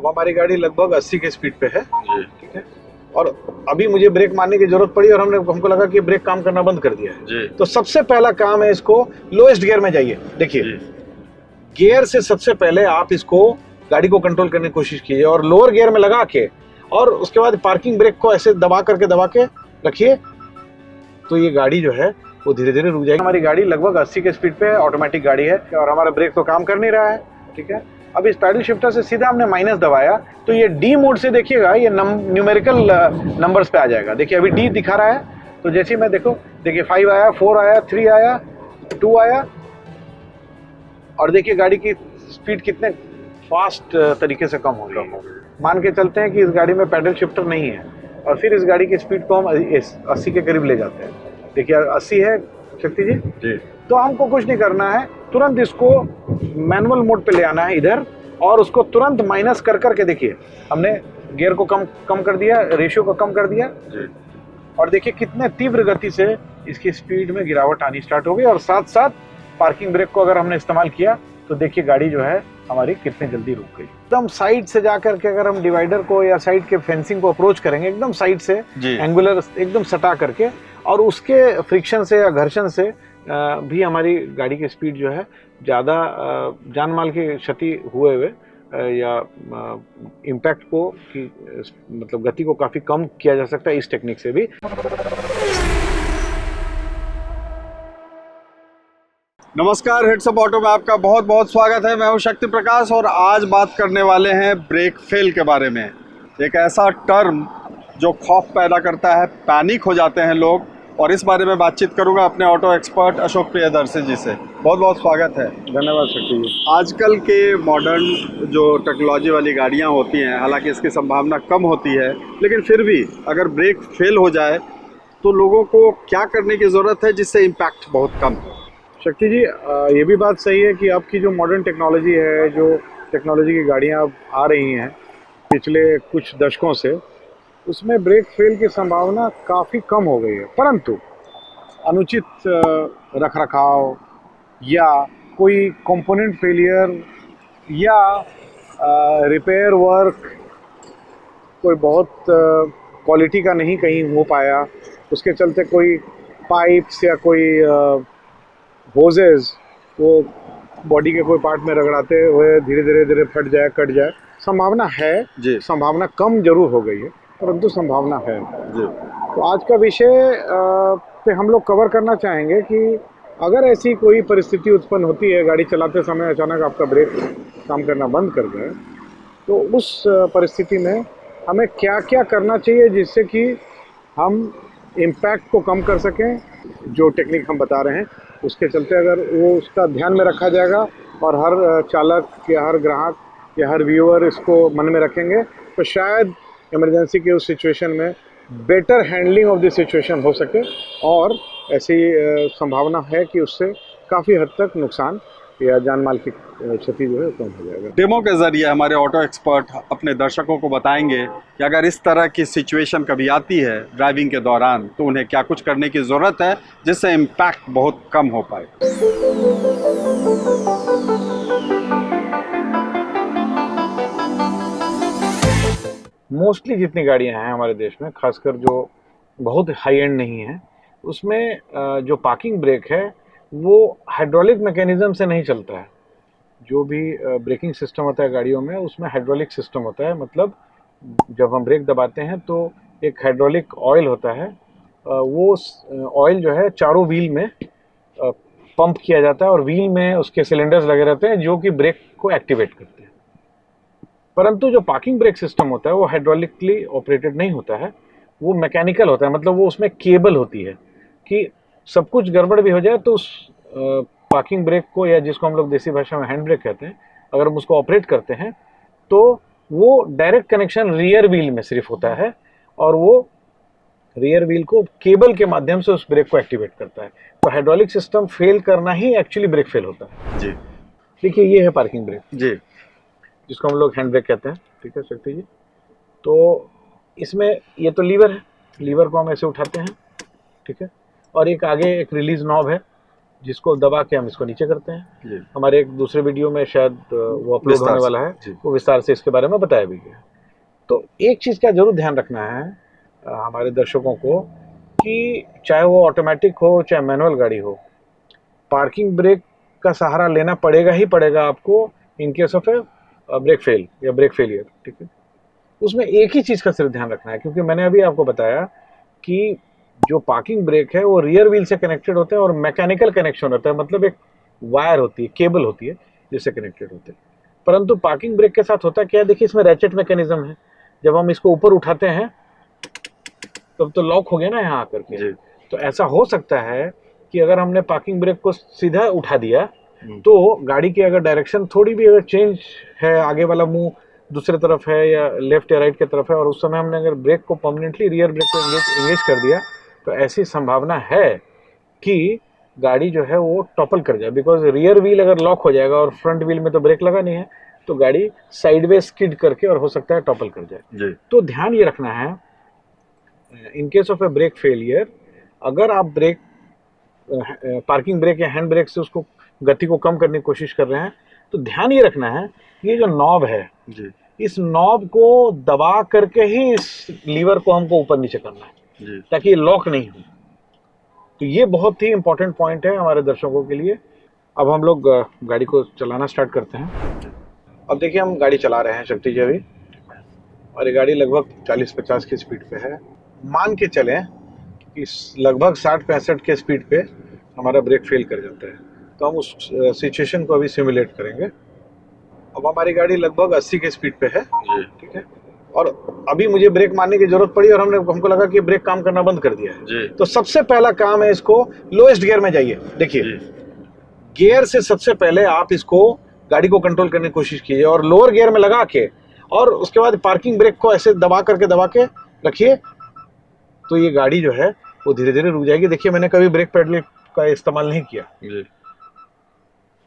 हमारी गाड़ी लगभग 80 के स्पीड पे है, ठीक है। और अभी मुझे ब्रेक मारने की जरूरत पड़ी और हमको लगा कि ब्रेक काम करना बंद कर दिया है। तो सबसे पहला काम है, इसको लोएस्ट गियर में जाइए। देखिए, गियर से सबसे पहले आप इसको गाड़ी को कंट्रोल करने की कोशिश कीजिए और लोअर गियर में लगा के, और उसके बाद पार्किंग ब्रेक को ऐसे दबा के रखिए, तो ये गाड़ी जो है वो धीरे धीरे रुक जाएगी। हमारी गाड़ी लगभग 80 के स्पीड पे है, ऑटोमेटिक गाड़ी है और हमारा ब्रेक तो काम कर नहीं रहा है, ठीक है। अब इस पैडल शिफ्टर से सीधा हमने माइनस दबाया तो ये डी मोड से देखिएगा, ये न्यूमेरिकल नंबर्स पे आ जाएगा। देखिए अभी डी दिखा रहा है, तो जैसे मैं देखिए 5 आया, 4 आया, 3 आया, 2 आया, और देखिए गाड़ी की स्पीड कितने फास्ट तरीके से कम हो गई। मान के चलते हैं कि इस गाड़ी में पैडल शिफ्टर नहीं है और फिर इस गाड़ी की स्पीड को हम 80 के करीब ले जाते हैं। देखिए 80 है शक्ति जी, तो हमको कुछ नहीं करना है, तुरंत इसको मैनुअल मोड पे ले आना है इधर, और उसको तुरंत माइनस कर करके देखिए हमने गियर को कम कर दिया, रेशियो को कम कर दिया जी। और देखिए कितने तीव्र गति से इसकी स्पीड में गिरावट आनी स्टार्ट हो गई, और साथ साथ पार्किंग ब्रेक को अगर हमने इस्तेमाल किया तो देखिए गाड़ी जो है हमारी कितनी जल्दी रुक गई। एकदम साइड से जाकर के अगर हम डिवाइडर को या साइड के फेंसिंग को अप्रोच करेंगे, एकदम साइड से एंगुलर एकदम सटा करके, और उसके फ्रिक्शन से या घर्षण से भी हमारी गाड़ी की स्पीड जो है ज़्यादा जान माल की क्षति हुए या इम्पैक्ट को मतलब गति को काफ़ी कम किया जा सकता है इस टेक्निक से भी। नमस्कार, हेड्स अप ऑटो में आपका बहुत बहुत स्वागत है। मैं हूं शक्ति प्रकाश और आज बात करने वाले हैं ब्रेक फेल के बारे में। एक ऐसा टर्म जो खौफ पैदा करता है, पैनिक हो जाते हैं लोग, और इस बारे में बातचीत करूंगा अपने ऑटो एक्सपर्ट अशोक प्रियदर्शी जी से। बहुत बहुत स्वागत है। धन्यवाद शक्ति जी। आजकल के मॉडर्न जो टेक्नोलॉजी वाली गाड़ियां होती हैं, हालांकि इसकी संभावना कम होती है, लेकिन फिर भी अगर ब्रेक फेल हो जाए तो लोगों को क्या करने की ज़रूरत है जिससे इम्पैक्ट बहुत कम हो? शक्ति जी, ये भी बात सही है कि आपकी जो मॉडर्न टेक्नोलॉजी है, जो टेक्नोलॉजी की गाड़ियाँ अब आ रही हैं पिछले कुछ दशकों से, उसमें ब्रेक फेल की संभावना काफ़ी कम हो गई है। परंतु अनुचित रखरखाव या कोई कंपोनेंट फेलियर या रिपेयर वर्क कोई बहुत क्वालिटी का नहीं कहीं हो पाया, उसके चलते कोई पाइप्स या कोई होजेस वो बॉडी के कोई पार्ट में रगड़ाते हुए धीरे धीरे फट जाए, कट जाए, संभावना है जी। संभावना कम जरूर हो गई है, परंतु संभावना है जी। तो आज का विषय पे हम लोग कवर करना चाहेंगे कि अगर ऐसी कोई परिस्थिति उत्पन्न होती है, गाड़ी चलाते समय अचानक आपका ब्रेक काम करना बंद कर दे, तो उस परिस्थिति में हमें क्या क्या करना चाहिए जिससे कि हम इम्पैक्ट को कम कर सकें। जो टेक्निक हम बता रहे हैं उसके चलते अगर वो उसका ध्यान में रखा जाएगा और हर चालक या हर ग्राहक या हर व्यूअर इसको मन में रखेंगे, तो शायद इमरजेंसी की उस सिचुएशन में better handling of the situation हो सके, और ऐसी संभावना है कि उससे काफ़ी हद तक नुकसान या जान माल की क्षति जो है कम हो जाएगा। डेमो के जरिए हमारे ऑटो एक्सपर्ट अपने दर्शकों को बताएंगे कि अगर इस तरह की सिचुएशन कभी आती है ड्राइविंग के दौरान तो उन्हें क्या कुछ करने की ज़रूरत है जिससे इम्पैक्ट बहुत कम हो पाए। मोस्टली जितनी गाड़ियां हैं हमारे देश में, खासकर जो बहुत हाई एंड नहीं है, उसमें जो पार्किंग ब्रेक है वो हाइड्रोलिक मैकेनिज्म से नहीं चलता है। जो भी ब्रेकिंग सिस्टम होता है गाड़ियों में, उसमें हाइड्रोलिक सिस्टम होता है। मतलब जब हम ब्रेक दबाते हैं तो एक हाइड्रोलिक ऑयल होता है, वो ऑयल जो है चारों व्हील में पंप किया जाता है और व्हील में उसके सिलेंडर्स लगे रहते हैं जो कि ब्रेक को एक्टिवेट करते हैं। परंतु जो पार्किंग ब्रेक सिस्टम होता है वो हाइड्रोलिकली ऑपरेटेड नहीं होता है, वो मैकेनिकल होता है। मतलब वो उसमें केबल होती है कि सब कुछ गड़बड़ भी हो जाए तो उस पार्किंग ब्रेक को, या जिसको हम लोग देसी भाषा में हैंड ब्रेक कहते हैं, अगर हम उसको ऑपरेट करते हैं तो वो डायरेक्ट कनेक्शन रियर व्हील में सिर्फ होता है, और वो रियर व्हील को केबल के माध्यम से उस ब्रेक को एक्टिवेट करता है। तो हाइड्रोलिक सिस्टम फेल करना ही एक्चुअली ब्रेक फेल होता है जी। देखिए ये है पार्किंग ब्रेक जी, जिसको हम लोग हैंड ब्रेक कहते हैं, ठीक है शक्ति जी। तो इसमें ये तो लीवर है, लीवर को हम ऐसे उठाते हैं, ठीक है, और एक आगे एक रिलीज नॉब है, जिसको दबा के हम इसको नीचे करते हैं। जी। हमारे एक दूसरे वीडियो में शायद वो अपलोड विस्तार होने से, वाला है, जी। वो विस्तार से इसके बारे में बताया भी गया। तो एक चीज़ का जरूर ध्यान रखना है हमारे दर्शकों को कि चाहे वो ऑटोमेटिक हो चाहे मैनुअल गाड़ी हो, पार्किंग ब्रेक का सहारा लेना पड़ेगा ही पड़ेगा आपको इन case of a brake fail या ब्रेक फेलियर। ठीक है, उसमें एक ही चीज़ का सिर्फ ध्यान रखना है, क्योंकि मैंने अभी आपको बताया कि जो पार्किंग ब्रेक है वो रियर व्हील से कनेक्टेड होते हैं और मैकेनिकल कनेक्शन होता है, मतलब एक वायर होती है, केबल होती है जिससे कनेक्टेड होते हैं। परंतु पार्किंग ब्रेक के साथ होता क्या है, देखिए इसमें रैचेट मैकेनिज्म है। जब हम इसको ऊपर उठाते हैं तब तो लॉक हो गया ना यहाँ आकर के। तो ऐसा हो सकता है कि अगर हमने पार्किंग ब्रेक को सीधा उठा दिया तो गाड़ी की अगर डायरेक्शन थोड़ी भी अगर चेंज है, आगे वाला मुंह दूसरे तरफ है या लेफ्ट या राइट की तरफ है, और उस समय हमने अगर ब्रेक को परमानेंटली रियर ब्रेक को एंगेज कर दिया, तो ऐसी संभावना है कि गाड़ी जो है वो टॉपल कर जाए। बिकॉज रियर व्हील अगर लॉक हो जाएगा और फ्रंट व्हील में तो ब्रेक लगा नहीं है, तो गाड़ी साइडवेज स्किड करके और हो सकता है टॉपल कर जाए। तो ध्यान ये रखना है in case of a brake failure, अगर आप ब्रेक पार्किंग ब्रेक या हैंड ब्रेक से उसको गति को कम करने की कोशिश कर रहे हैं, तो ध्यान ये रखना है कि ये जो नॉब है जी, इस नॉब को दबा करके ही इस लीवर को हमको ऊपर नीचे करना है जी, ताकि ये लॉक नहीं हो। तो ये बहुत ही इंपॉर्टेंट पॉइंट है हमारे दर्शकों के लिए। अब हम लोग गाड़ी को चलाना स्टार्ट करते हैं। अब देखिए हम गाड़ी चला रहे हैं शक्ति जी अभी, और ये गाड़ी लगभग 40-50 की स्पीड पे है। मान के चलें कि लगभग 60-65 के स्पीड पे हमारा ब्रेक फेल कर जाता है, तो हम उस सिचुएशन को अभी सिमुलेट करेंगे। अब हमारी गाड़ी लगभग 80 के स्पीड पे है, ठीक है, और अभी मुझे ब्रेक मारने की जरूरत पड़ी और हमको लगा कि ब्रेक काम करना बंद कर दिया है। तो सबसे पहला काम है, इसको लोएस्ट गियर में जाइए। देखिए गियर से सबसे पहले आप इसको गाड़ी को कंट्रोल करने की कोशिश कीजिए और लोअर गियर में लगा के, और उसके बाद पार्किंग ब्रेक को ऐसे दबा के रखिए, तो ये गाड़ी जो है वो धीरे धीरे रुक जाएगी। देखिए मैंने कभी ब्रेक पेडल का इस्तेमाल नहीं किया।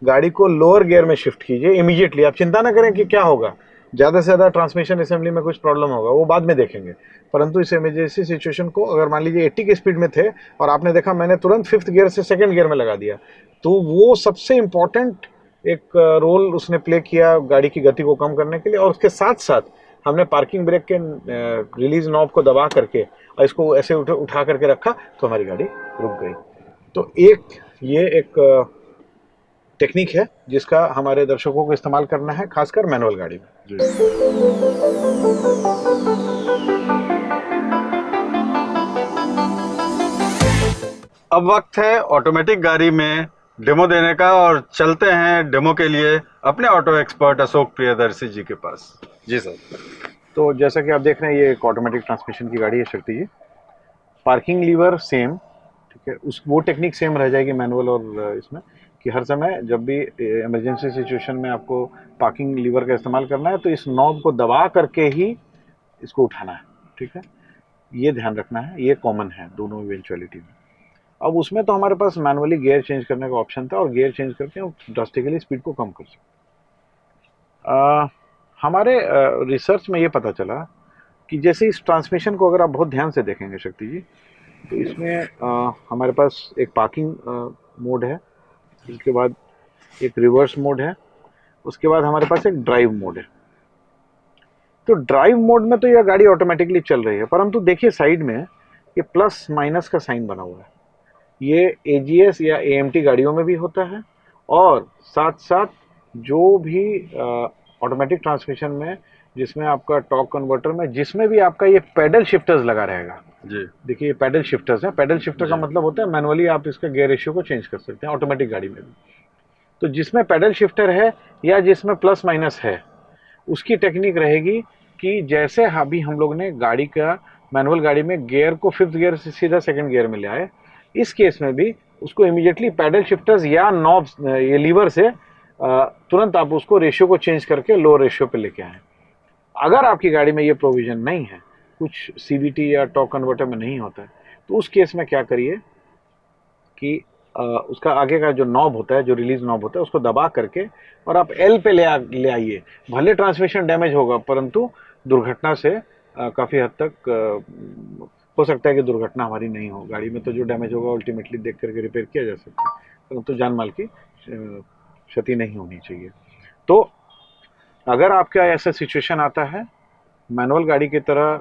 गाड़ी को लोअर गियर में शिफ्ट कीजिए इमीडिएटली। आप चिंता ना करें कि क्या होगा, ज़्यादा से ज़्यादा ट्रांसमिशन असेंबली में कुछ प्रॉब्लम होगा, वो बाद में देखेंगे। परंतु इस इमरजेंसी सिचुएशन को, अगर मान लीजिए 80 की स्पीड में थे और आपने देखा मैंने तुरंत 5th गियर से 2nd गियर में लगा दिया, तो वो सबसे इम्पॉर्टेंट एक रोल उसने प्ले किया गाड़ी की गति को कम करने के लिए। और उसके साथ साथ हमने पार्किंग ब्रेक के रिलीज नॉब को दबा करके और इसको ऐसे उठा करके रखा, तो हमारी गाड़ी रुक गई। तो ये एक टेक्निक है जिसका हमारे दर्शकों को इस्तेमाल करना है, खासकर मैनुअल गाड़ी में। अब वक्त है ऑटोमेटिक गाड़ी में डेमो देने का, और चलते हैं डेमो के लिए अपने ऑटो एक्सपर्ट अशोक प्रियदर्शी जी के पास। जी सर। तो जैसा कि आप देख रहे हैं ये एक ऑटोमेटिक ट्रांसमिशन की गाड़ी है शक्ति जी। पार्किंग लीवर सेम, ठीक है, वो टेक्निक सेम रह जाएगी मैनुअल और इसमें, कि हर समय जब भी इमरजेंसी सिचुएशन में आपको पार्किंग लीवर का इस्तेमाल करना है तो इस नॉब को दबा करके ही इसको उठाना है। ठीक है, ये ध्यान रखना है, ये कॉमन है दोनों इवेंचुअलिटी में। अब उसमें तो हमारे पास मैनुअली गियर चेंज करने का ऑप्शन था और गियर चेंज करके हम ड्रास्टिकली स्पीड को कम कर सकते। हमारे रिसर्च में ये पता चला कि जैसे इस ट्रांसमिशन को अगर आप बहुत ध्यान से देखेंगे शक्ति जी, तो इसमें हमारे पास एक पार्किंग मोड है, उसके बाद एक रिवर्स मोड है, उसके बाद हमारे पास एक ड्राइव मोड है। तो ड्राइव मोड में तो यह गाड़ी ऑटोमेटिकली चल रही है, परंतु देखिए साइड में ये प्लस माइनस का साइन बना हुआ है। ये एजीएस या एएमटी गाड़ियों में भी होता है, और साथ साथ जो भी ऑटोमेटिक ट्रांसमिशन में जिसमें आपका टॉर्क कन्वर्टर में जिसमें भी आपका ये पैडल शिफ्टर्स लगा रहेगा जी। देखिए ये पैडल शिफ्टर्स है। पैडल शिफ्टर का मतलब होता है मैनुअली आप इसका गियर रेशियो को चेंज कर सकते हैं ऑटोमेटिक गाड़ी में भी। तो जिसमें पैडल शिफ्टर है या जिसमें प्लस माइनस है, उसकी टेक्निक रहेगी कि जैसे अभी हम लोग ने गाड़ी का मैनुअल गाड़ी में गियर को 5th गियर से सीधा 2nd गियर में ले आए, इस केस में भी उसको इमीडिएटली पैडल शिफ्टर्स या नॉब्स ये लीवर से तुरंत आप उसको रेशियो को चेंज करके लो रेशियो पे लेके आए। अगर आपकी गाड़ी में ये प्रोविजन नहीं है, कुछ सीवीटी या टॉर्क कन्वर्टर में नहीं होता है, तो उस केस में क्या करिए कि उसका आगे का जो नॉब होता है, जो रिलीज नॉब होता है, उसको दबा करके और आप एल पे ले आइए। भले ट्रांसमिशन डैमेज होगा, परंतु दुर्घटना से काफ़ी हद तक हो सकता है कि दुर्घटना हमारी नहीं हो। गाड़ी में तो जो डैमेज होगा अल्टीमेटली देख करके रिपेयर किया जा सकता है, परंतु जान माल की क्षति नहीं होनी चाहिए। तो अगर आपका ऐसा सिचुएशन आता है, मैनुअल गाड़ी की तरह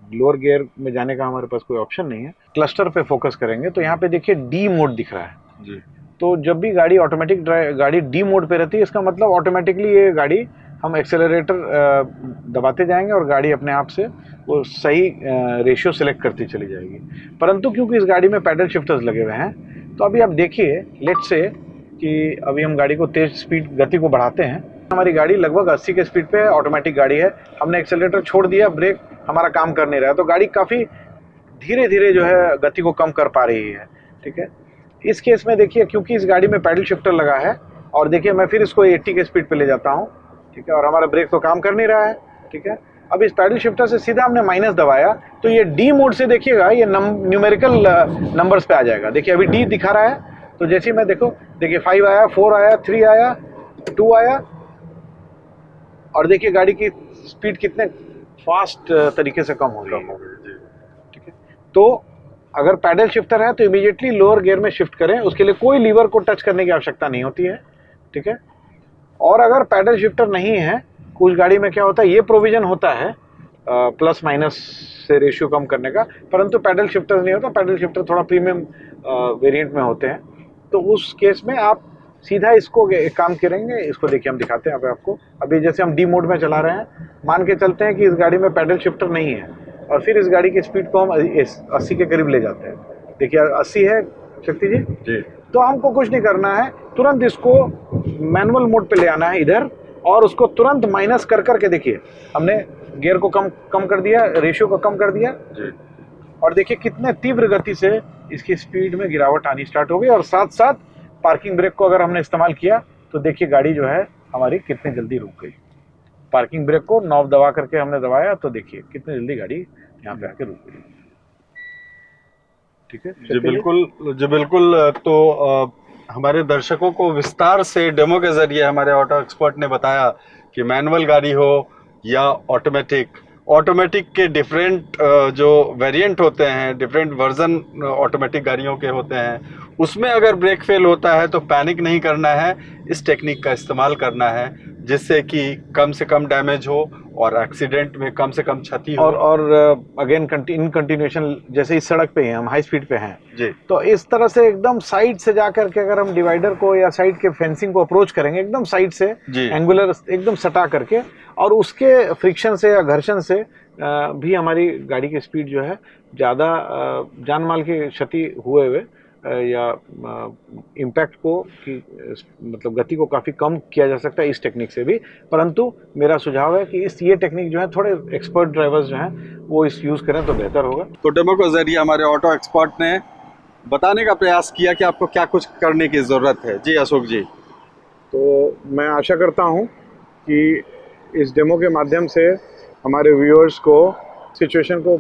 लोअर गियर में जाने का हमारे पास कोई ऑप्शन नहीं है, क्लस्टर पे फोकस करेंगे तो यहाँ पे देखिए डी मोड दिख रहा है जी। तो जब भी गाड़ी ऑटोमेटिक गाड़ी डी मोड पे रहती है, इसका मतलब ऑटोमेटिकली ये गाड़ी हम एक्सेलरेटर दबाते जाएंगे और गाड़ी अपने आप से वो सही रेशियो सेलेक्ट करती चली जाएगी। परंतु क्योंकि इस गाड़ी में पैडल शिफ्टर्स लगे हुए हैं, तो अभी आप देखिए, लेट्स से कि अभी हम गाड़ी को तेज स्पीड गति को बढ़ाते हैं, हमारी गाड़ी लगभग 80 के स्पीड पे है, ऑटोमेटिक गाड़ी है, हमने एक्सेलरेटर छोड़ दिया, ब्रेक हमारा काम कर नहीं रहा है, तो गाड़ी काफ़ी धीरे धीरे जो है गति को कम कर पा रही है। ठीक है, इस केस में देखिए क्योंकि इस गाड़ी में पैडल शिफ्टर लगा है, और देखिए मैं फिर इसको 80 के स्पीड पे ले जाता हूँ, ठीक है, और हमारा ब्रेक तो काम कर नहीं रहा है। ठीक है, अब इस पैडल शिफ्टर से सीधा हमने माइनस दबाया तो ये डी मोड से देखिएगा ये न्यूमेरिकल नंबर्स पे आ जाएगा। देखिए अभी डी दिखा रहा है, तो जैसे ही मैं देखिए 5 आया, 4 आया, 3 आया, 2 आया, और देखिए गाड़ी की स्पीड कितने फास्ट तरीके से कम हो गई। ठीक है, तो अगर पैडल शिफ्टर है तो इमीडिएटली लोअर गियर में शिफ्ट करें, उसके लिए कोई लीवर को टच करने की आवश्यकता नहीं होती है। ठीक है, और अगर पैडल शिफ्टर नहीं है, कुछ गाड़ी में क्या होता है, ये प्रोविजन होता है प्लस माइनस से रेशियो कम करने का, परंतु पैडल शिफ्टर नहीं होता। पैडल शिफ्टर थोड़ा प्रीमियम वेरिएंट में होते हैं, तो उस केस में आप सीधा इसको एक काम करेंगे, इसको देखिए हम दिखाते हैं आपको। अभी जैसे हम डी मोड में चला रहे हैं, मान के चलते हैं कि इस गाड़ी में पैडल शिफ्टर नहीं है, और फिर इस गाड़ी की स्पीड को हम 80 के करीब ले जाते हैं। देखिए 80 है शक्ति जी, तो हमको कुछ नहीं करना है, तुरंत इसको मैनुअल मोड पे ले आना है इधर, और उसको तुरंत माइनस कर करके देखिए हमने गियर को कम कर दिया, रेशियो को कम कर दिया जी। और देखिए कितने तीव्र गति से इसकी स्पीड में गिरावट आनी स्टार्ट हो गई, और साथ साथ पार्किंग ब्रेक को अगर हमने इस्तेमाल किया तो देखिए गाड़ी जो है हमारी कितनी जल्दी रुक गई। पार्किंग ब्रेक को नॉब दबा करके हमने दबाया तो देखिए कितनी जल्दी गाड़ी यहाँ पे आके रुक गई। ठीक है जी, बिल्कुल। तो हमारे दर्शकों को विस्तार से डेमो के जरिए हमारे ऑटो एक्सपर्ट ने बताया कि मैनुअल गाड़ी हो या ऑटोमेटिक के डिफरेंट जो वेरिएंट होते हैं, डिफरेंट वर्जन ऑटोमेटिक गाड़ियों के होते हैं, उसमें अगर ब्रेक फेल होता है तो पैनिक नहीं करना है, इस टेक्निक का इस्तेमाल करना है, जिससे कि कम से कम डैमेज हो और एक्सीडेंट में कम से कम क्षति हो। और अगेन इन कंटिन्यूएशन, जैसे इस सड़क पे हैं हम, हाई स्पीड पे हैं जी, तो इस तरह से एकदम साइड से जाकर के अगर हम डिवाइडर को या साइड के फेंसिंग को अप्रोच करेंगे, एकदम साइड से एंगुलर एकदम सटा करके, और उसके फ्रिक्शन से या घर्षण से भी हमारी गाड़ी की स्पीड जो है ज़्यादा जान माल की क्षति हुए हुए या इम्पैक्ट को की मतलब गति को काफ़ी कम किया जा सकता है इस टेक्निक से भी। परंतु मेरा सुझाव है कि ये टेक्निक जो है थोड़े एक्सपर्ट ड्राइवर्स जो हैं वो इस यूज़ करें तो बेहतर होगा। तो डेमो के जरिए हमारे ऑटो एक्सपर्ट ने बताने का प्रयास किया कि आपको क्या कुछ करने की ज़रूरत है। जी अशोक जी, तो मैं आशा करता हूँ कि इस डेमो के माध्यम से हमारे व्यूअर्स को सिचुएशन को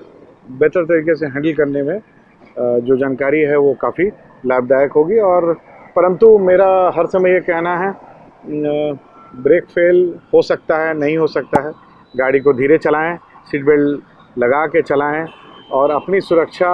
बेहतर तरीके से हैंडल करने में जो जानकारी है वो काफ़ी लाभदायक होगी। और परंतु मेरा हर समय ये कहना है, ब्रेक फेल हो सकता है, नहीं हो सकता है, गाड़ी को धीरे चलाएं, सीट बेल्ट लगा के चलाएं, और अपनी सुरक्षा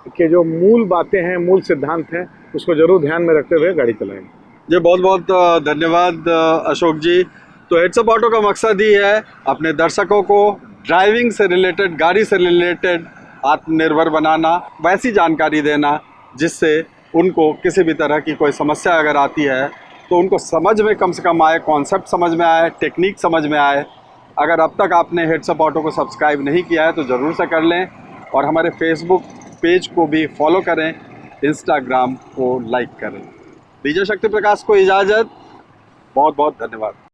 के जो मूल बातें हैं, मूल सिद्धांत हैं, उसको ज़रूर ध्यान में रखते हुए गाड़ी चलाएं। जी बहुत बहुत धन्यवाद अशोक जी। तो हेड्स अप ऑटो का मकसद ही है अपने दर्शकों को ड्राइविंग से रिलेटेड, गाड़ी से रिलेटेड आत्मनिर्भर बनाना, वैसी जानकारी देना जिससे उनको किसी भी तरह की कोई समस्या अगर आती है तो उनको समझ में कम से कम आए, कॉन्सेप्ट समझ में आए, टेक्निक समझ में आए। अगर अब तक आपने हेड्स अप ऑटो को सब्सक्राइब नहीं किया है तो ज़रूर से कर लें, और हमारे फेसबुक पेज को भी फॉलो करें, इंस्टाग्राम को लाइक करें। दीजिए शक्ति प्रकाश को इजाज़त। बहुत बहुत धन्यवाद।